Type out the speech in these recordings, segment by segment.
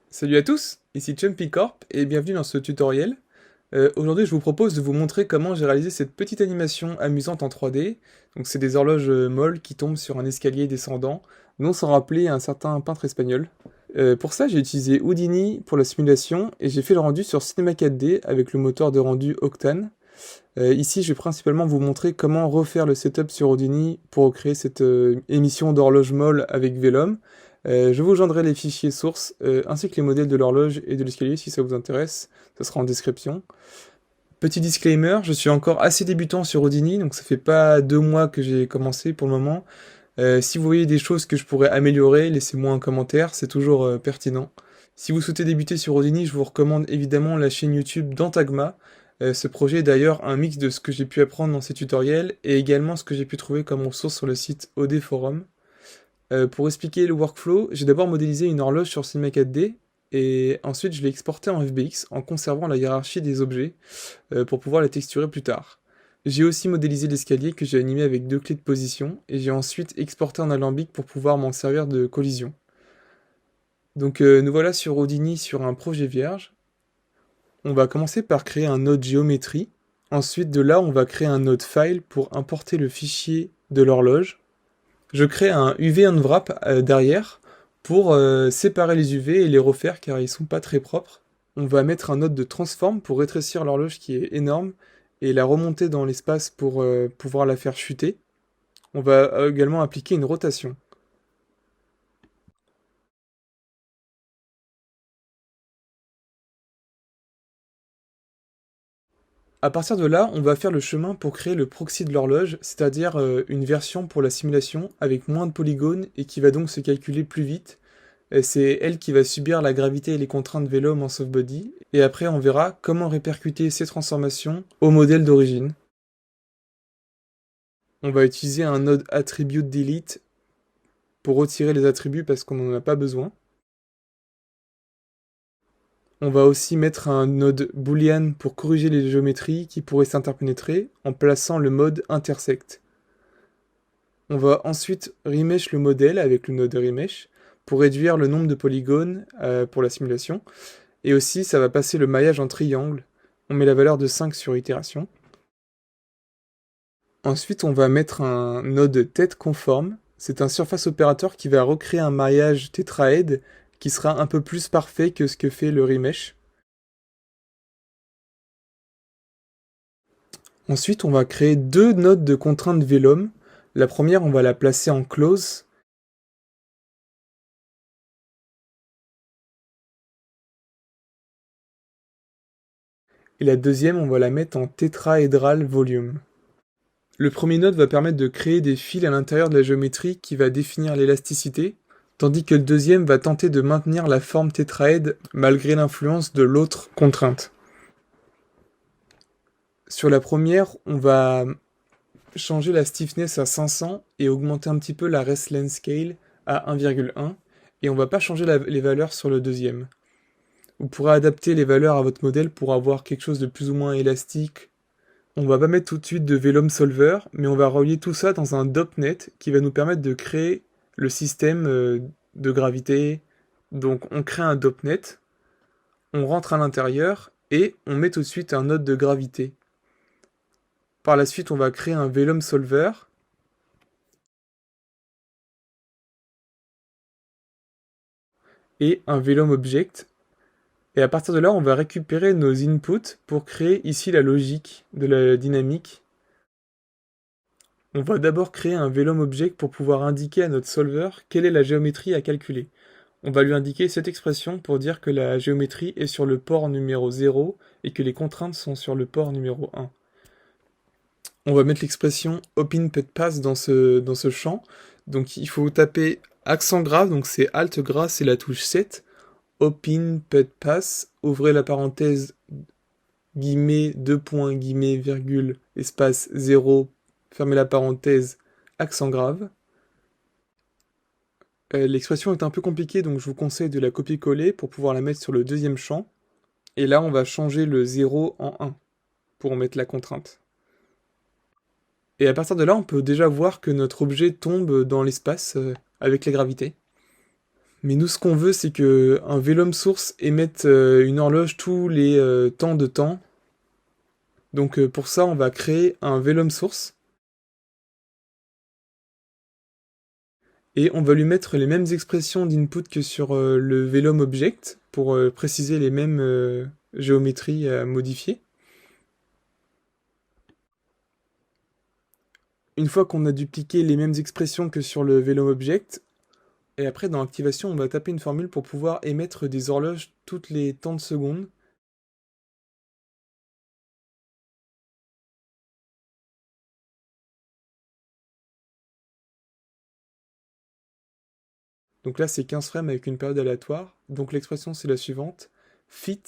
Salut à tous, ici Chumpy Corp et bienvenue dans ce tutoriel. Aujourd'hui je vous propose de vous montrer comment j'ai réalisé cette petite animation amusante en 3D. Donc c'est des horloges molles qui tombent sur un escalier descendant, non sans rappeler un certain peintre espagnol. Pour ça j'ai utilisé Houdini pour la simulation et j'ai fait le rendu sur Cinema 4D avec le moteur de rendu Octane. Ici je vais principalement vous montrer comment refaire le setup sur Houdini pour créer cette émission d'horloge molle avec Vellum. Je vous joindrai les fichiers sources ainsi que les modèles de l'horloge et de l'escalier si ça vous intéresse, ça sera en description. Petit disclaimer, je suis encore assez débutant sur Houdini, donc ça fait pas 2 mois que j'ai commencé pour le moment. Si vous voyez des choses que je pourrais améliorer, laissez-moi un commentaire, c'est toujours pertinent. Si vous souhaitez débuter sur Houdini, je vous recommande évidemment la chaîne YouTube d'Antagma. Ce projet est d'ailleurs un mix de ce que j'ai pu apprendre dans ces tutoriels et également ce que j'ai pu trouver comme ressource sur le site OD Forum. Pour expliquer le workflow, j'ai d'abord modélisé une horloge sur Cinema 4D et ensuite je l'ai exportée en FBX en conservant la hiérarchie des objets pour pouvoir la texturer plus tard. J'ai aussi modélisé l'escalier que j'ai animé avec 2 clés de position et j'ai ensuite exporté en alambic pour pouvoir m'en servir de collision. Donc nous voilà sur Houdini sur un projet vierge. On va commencer par créer un node géométrie. Ensuite de là on va créer un node file pour importer le fichier de l'horloge. Je crée un UV unwrap derrière pour séparer les UV et les refaire car ils sont pas très propres. On va mettre un node de transform pour rétrécir l'horloge qui est énorme et la remonter dans l'espace pour pouvoir la faire chuter. On va également appliquer une rotation. À partir de là, on va faire le chemin pour créer le proxy de l'horloge, c'est-à-dire une version pour la simulation avec moins de polygones et qui va donc se calculer plus vite. C'est elle qui va subir la gravité et les contraintes Vellum en softbody, et après on verra comment répercuter ces transformations au modèle d'origine. On va utiliser un node attribute delete pour retirer les attributs parce qu'on n'en a pas besoin. On va aussi mettre un node boolean pour corriger les géométries qui pourraient s'interpénétrer en plaçant le mode intersect. On va ensuite remesh le modèle avec le node remesh pour réduire le nombre de polygones pour la simulation. Et aussi, ça va passer le maillage en triangle. On met la valeur de 5 sur itération. Ensuite, on va mettre un node tête conforme. C'est un surface opérateur qui va recréer un maillage tétraède qui sera un peu plus parfait que ce que fait le remesh. Ensuite, on va créer 2 nodes de contrainte Vellum. La première, on va la placer en close. Et la deuxième, on va la mettre en tétraédral volume. Le premier node va permettre de créer des fils à l'intérieur de la géométrie qui va définir l'élasticité, tandis que le deuxième va tenter de maintenir la forme tétraède malgré l'influence de l'autre contrainte. Sur la première, on va changer la stiffness à 500 et augmenter un petit peu la rest length scale à 1,1, et on va pas changer les valeurs sur le deuxième. Vous pourrez adapter les valeurs à votre modèle pour avoir quelque chose de plus ou moins élastique. On va pas mettre tout de suite de Vellum Solver, mais on va relier tout ça dans un DOPNet qui va nous permettre de créer le système de gravité. Donc on crée un DOPNet, on rentre à l'intérieur et on met tout de suite un node de gravité. Par la suite, on va créer un Vellum Solver et un Vellum Object. Et à partir de là, on va récupérer nos inputs pour créer ici la logique de la dynamique. On va d'abord créer un Vellum Object pour pouvoir indiquer à notre solver quelle est la géométrie à calculer. On va lui indiquer cette expression pour dire que la géométrie est sur le port numéro 0 et que les contraintes sont sur le port numéro 1. On va mettre l'expression OpenPetPass dans ce champ. Donc il faut taper accent grave, donc c'est Alt gras, c'est la touche 7. OpenPetPass, ouvrez la parenthèse, guillemets, 2 points, guillemets, virgule, espace 0, fermez la parenthèse, accent grave. L'expression est un peu compliquée, donc je vous conseille de la copier-coller pour pouvoir la mettre sur le deuxième champ. Et là, on va changer le 0 en 1 pour mettre la contrainte. Et à partir de là, on peut déjà voir que notre objet tombe dans l'espace avec la gravité. Mais nous, ce qu'on veut, c'est que un velum source émette une horloge tous les temps de temps. Donc pour ça, on va créer un velum source et on va lui mettre les mêmes expressions d'input que sur le velum object pour préciser les mêmes géométries à modifier. Une fois qu'on a dupliqué les mêmes expressions que sur le velum object, et après dans activation, on va taper une formule pour pouvoir émettre des horloges toutes les temps de secondes. Donc là, c'est 15 frames avec une période aléatoire. Donc l'expression, c'est la suivante. Fit,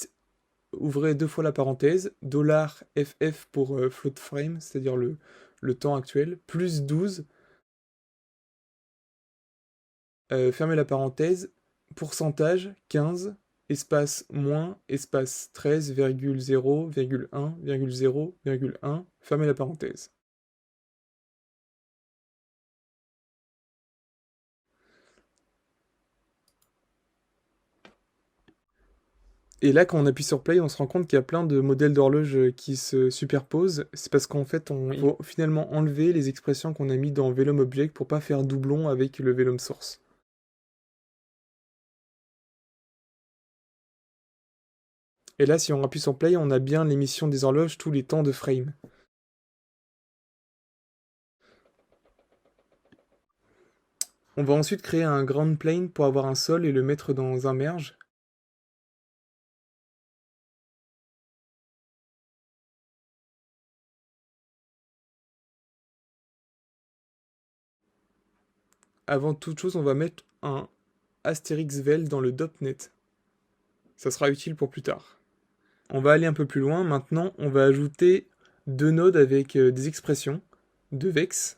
ouvrez deux fois la parenthèse, $FF pour float frame, c'est-à-dire le temps actuel, plus 12, fermez la parenthèse, pourcentage, 15, espace moins, espace 13,0,1,0,1, fermez la parenthèse. Et là, quand on appuie sur Play, on se rend compte qu'il y a plein de modèles d'horloge qui se superposent. C'est parce qu'en fait, il faut finalement enlever les expressions qu'on a mis dans Velum Object pour pas faire doublon avec le Velum Source. Et là, si on appuie sur Play, on a bien l'émission des horloges tous les temps de frame. On va ensuite créer un ground plane pour avoir un sol et le mettre dans un merge. Avant toute chose, on va mettre un Asterix vel dans le .NET. Ça sera utile pour plus tard. On va aller un peu plus loin. Maintenant, on va ajouter deux nodes avec des expressions de Vex,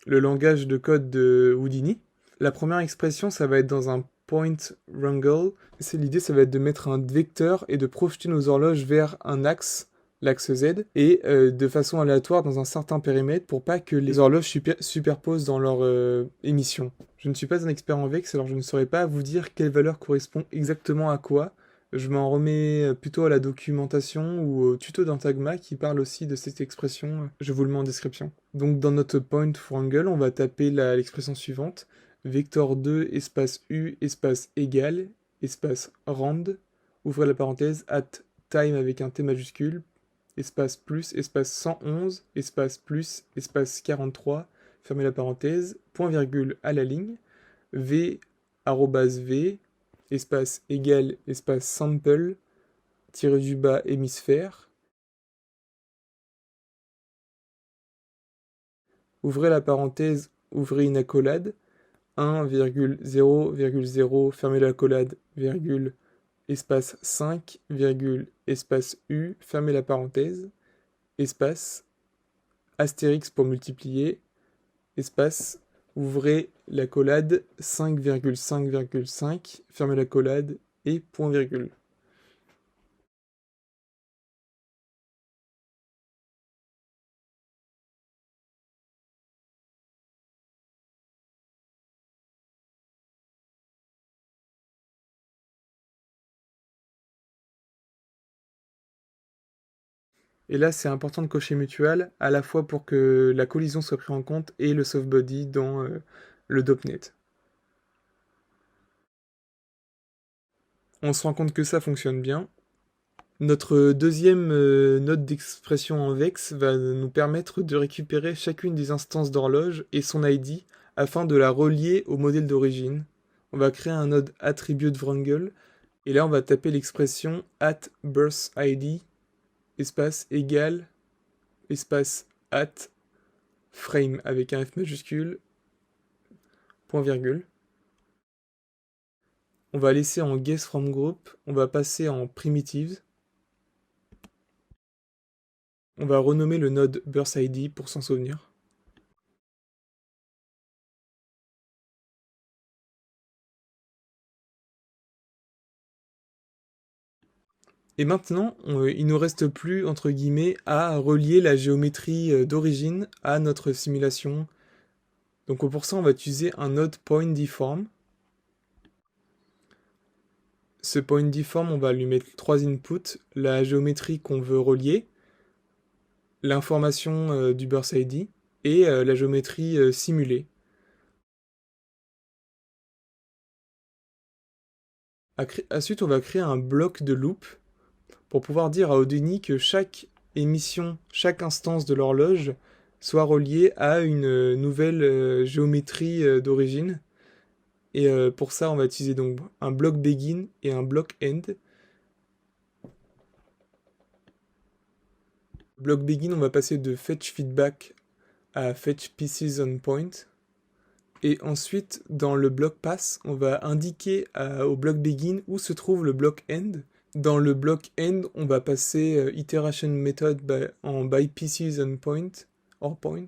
le langage de code de Houdini. La première expression, ça va être dans un point wrangle. L'idée, ça va être de mettre un vecteur et de projeter nos horloges vers un axe, l'axe Z, et de façon aléatoire dans un certain périmètre pour pas que les horloges superposent dans leur émission. Je ne suis pas un expert en Vex, alors je ne saurais pas vous dire quelle valeur correspond exactement à quoi. Je m'en remets plutôt à la documentation ou au tuto d'Intagma qui parle aussi de cette expression. Je vous le mets en description. Donc dans notre point wrangle, on va taper l'expression suivante. Vector 2 espace U espace égal espace rand, ouvrez la parenthèse, at time avec un T majuscule, espace plus, espace 111, espace plus, espace 43, fermez la parenthèse, point virgule à la ligne, v, arrobase v, espace égal, espace sample, tiré du bas hémisphère, ouvrez la parenthèse, ouvrez une accolade, 1,0,0, fermez l'accolade, virgule, espace 5, virgule, espace U, fermez la parenthèse, espace, astérix pour multiplier, espace, ouvrez l'accolade, 5,5,5, fermez l'accolade, et point virgule. Et là, c'est important de cocher mutual, à la fois pour que la collision soit prise en compte et le soft body dans le .NET. On se rend compte que ça fonctionne bien. Notre deuxième note d'expression en Vex va nous permettre de récupérer chacune des instances d'horloge et son ID afin de la relier au modèle d'origine. On va créer un node attribute wrangle et là on va taper l'expression at birth ID espace égal espace at frame avec un F majuscule point virgule. On va laisser en guess from group, on va passer en primitives. On va renommer le node birthID pour s'en souvenir. Et maintenant, il nous reste plus, entre guillemets, à relier la géométrie d'origine à notre simulation. Donc pour ça, on va utiliser un node point deform. Ce point deform, on va lui mettre 3 inputs, la géométrie qu'on veut relier, l'information du burst ID et la géométrie simulée. Ensuite, on va créer un bloc de loop pour pouvoir dire à Houdini que chaque émission, chaque instance de l'horloge soit reliée à une nouvelle géométrie d'origine. Et pour ça, on va utiliser donc un bloc begin et un bloc end. Bloc begin, on va passer de fetch feedback à fetch pieces on point. Et ensuite, dans le bloc pass, on va indiquer au bloc begin où se trouve le bloc end. Dans le bloc end, on va passer iteration method en by pieces on point, or point.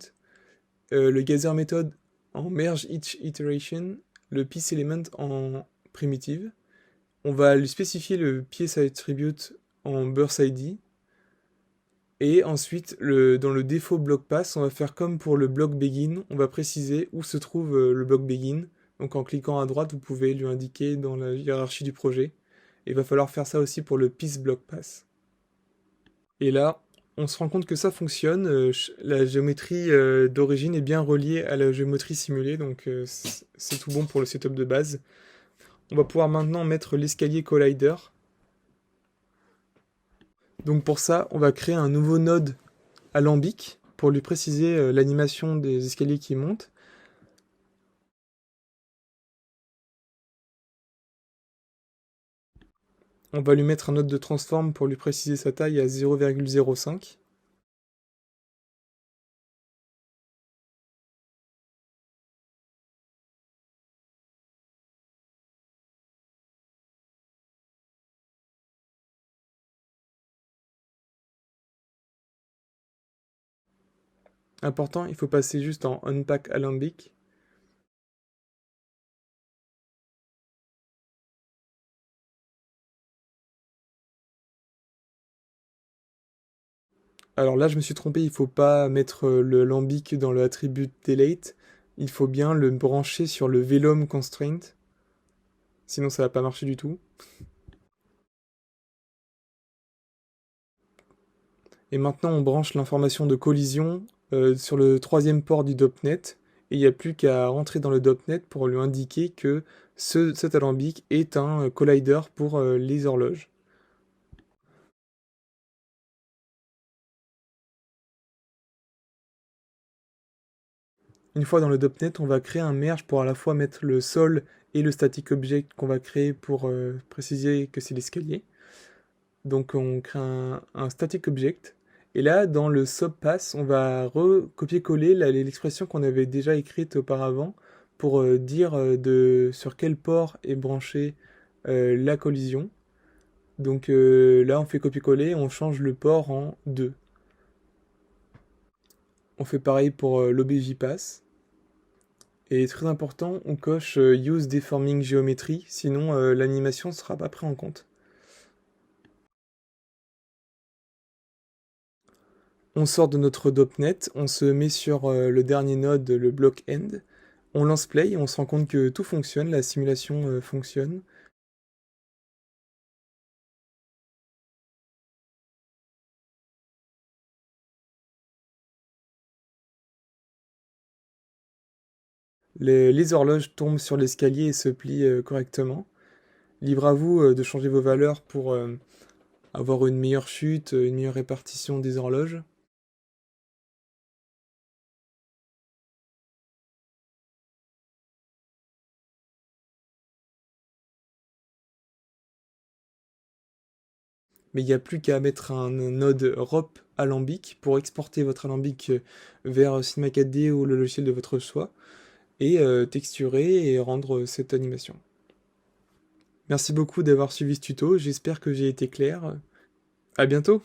Le gather method en merge each iteration, le piece element en primitive. On va lui spécifier le piece attribute en burst ID. Et ensuite, dans le défaut bloc pass, on va faire comme pour le bloc begin, on va préciser où se trouve le bloc begin. Donc en cliquant à droite, vous pouvez lui indiquer dans la hiérarchie du projet. Et il va falloir faire ça aussi pour le piece bloc pass. Et là, on se rend compte que ça fonctionne. La géométrie d'origine est bien reliée à la géométrie simulée, donc c'est tout bon pour le setup de base. On va pouvoir maintenant mettre l'escalier collider. Donc pour ça, on va créer un nouveau node alambic pour lui préciser l'animation des escaliers qui montent. On va lui mettre un node de transform pour lui préciser sa taille à 0,05. Important, il faut passer juste en unpack alambic. Alors là, je me suis trompé, il faut pas mettre le lambic dans le attribut delete. Il faut bien le brancher sur le velum constraint. Sinon, ça va pas marcher du tout. Et maintenant, on branche l'information de collision sur le troisième port du DOP-net. Et il n'y a plus qu'à rentrer dans le DOP-net pour lui indiquer que cet alambic est un collider pour les horloges. Une fois dans le DOP-net, on va créer un merge pour à la fois mettre le sol et le static object qu'on va créer pour préciser que c'est l'escalier. Donc on crée un static object. Et là, dans le subpass, on va recopier-coller l'expression qu'on avait déjà écrite auparavant pour dire sur quel port est branchée la collision. Donc là, on fait copier-coller, on change le port en 2. On fait pareil pour l'OBJPass. Et très important, on coche Use Deforming Geometry, sinon l'animation ne sera pas prise en compte. On sort de notre DOP-net, on se met sur le dernier node, le block end, on lance play et on se rend compte que tout fonctionne, la simulation fonctionne. Les horloges tombent sur l'escalier et se plient correctement. Libre à vous de changer vos valeurs pour avoir une meilleure chute, une meilleure répartition des horloges. Mais il n'y a plus qu'à mettre un node ROP alambic pour exporter votre alambic vers Cinema 4D ou le logiciel de votre choix et texturer et rendre cette animation. Merci beaucoup d'avoir suivi ce tuto, j'espère que j'ai été clair. À bientôt!